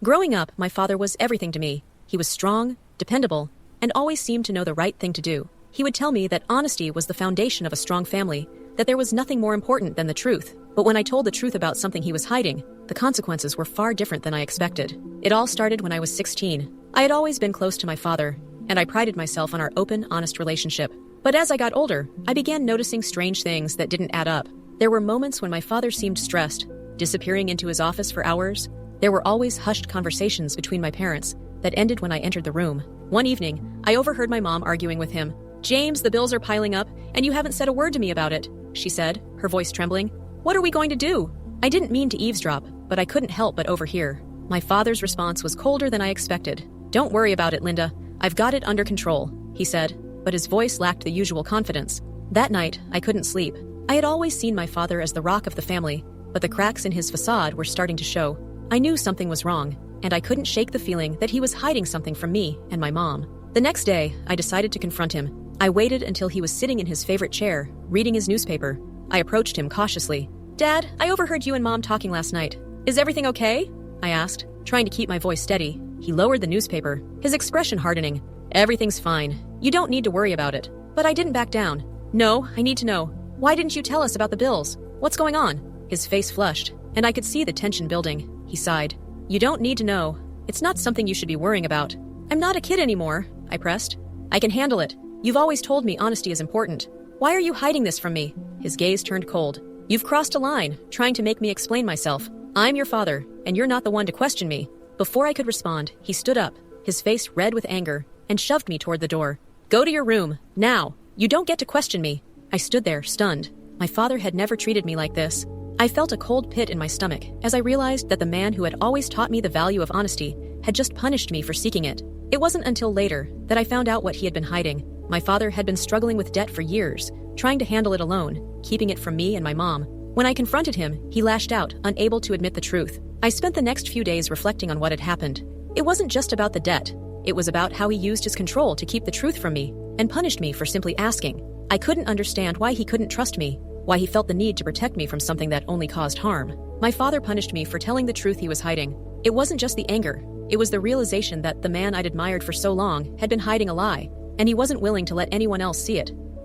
Growing up, my father was everything to me. He was strong, dependable, and always seemed to know the right thing to do. He would tell me that honesty was the foundation of a strong family, that there was nothing more important than the truth. But when I told the truth about something he was hiding, the consequences were far different than I expected. It all started when I was 16. I had always been close to my father, and I prided myself on our open, honest relationship. But as I got older, I began noticing strange things that didn't add up. There were moments when my father seemed stressed, disappearing into his office for hours. There were always hushed conversations between my parents that ended when I entered the room. One evening, I overheard my mom arguing with him. "James, the bills are piling up, and you haven't said a word to me about it," she said, her voice trembling. "What are we going to do?" I didn't mean to eavesdrop, but I couldn't help but overhear. My father's response was colder than I expected. "Don't worry about it, Linda. I've got it under control," he said, but his voice lacked the usual confidence. That night, I couldn't sleep. I had always seen my father as the rock of the family, but the cracks in his facade were starting to show. I knew something was wrong, and I couldn't shake the feeling that he was hiding something from me and my mom. The next day, I decided to confront him. I waited until he was sitting in his favorite chair, reading his newspaper. I approached him cautiously. "Dad, I overheard you and Mom talking last night. Is everything okay?" I asked, trying to keep my voice steady. He lowered the newspaper, his expression hardening. "Everything's fine. You don't need to worry about it." But I didn't back down. "No, I need to know. Why didn't you tell us about the bills? What's going on?" His face flushed, and I could see the tension building. He sighed. "You don't need to know. It's not something you should be worrying about." "I'm not a kid anymore," I pressed. "I can handle it. You've always told me honesty is important. Why are you hiding this from me?" His gaze turned cold. "You've crossed a line, trying to make me explain myself. I'm your father, and you're not the one to question me." Before I could respond, he stood up, his face red with anger, and shoved me toward the door. "Go to your room, now. You don't get to question me." I stood there, stunned. My father had never treated me like this. I felt a cold pit in my stomach as I realized that the man who had always taught me the value of honesty had just punished me for seeking it. It wasn't until later that I found out what he had been hiding. My father had been struggling with debt for years, trying to handle it alone, keeping it from me and my mom. When I confronted him, he lashed out, unable to admit the truth. I spent the next few days reflecting on what had happened. It wasn't just about the debt. It was about how he used his control to keep the truth from me and punished me for simply asking. I couldn't understand why he couldn't trust me, why he felt the need to protect me from something that only caused harm. My father punished me for telling the truth he was hiding. It wasn't just the anger. It was the realization that the man I'd admired for so long had been hiding a lie, and he wasn't willing to let anyone else see it.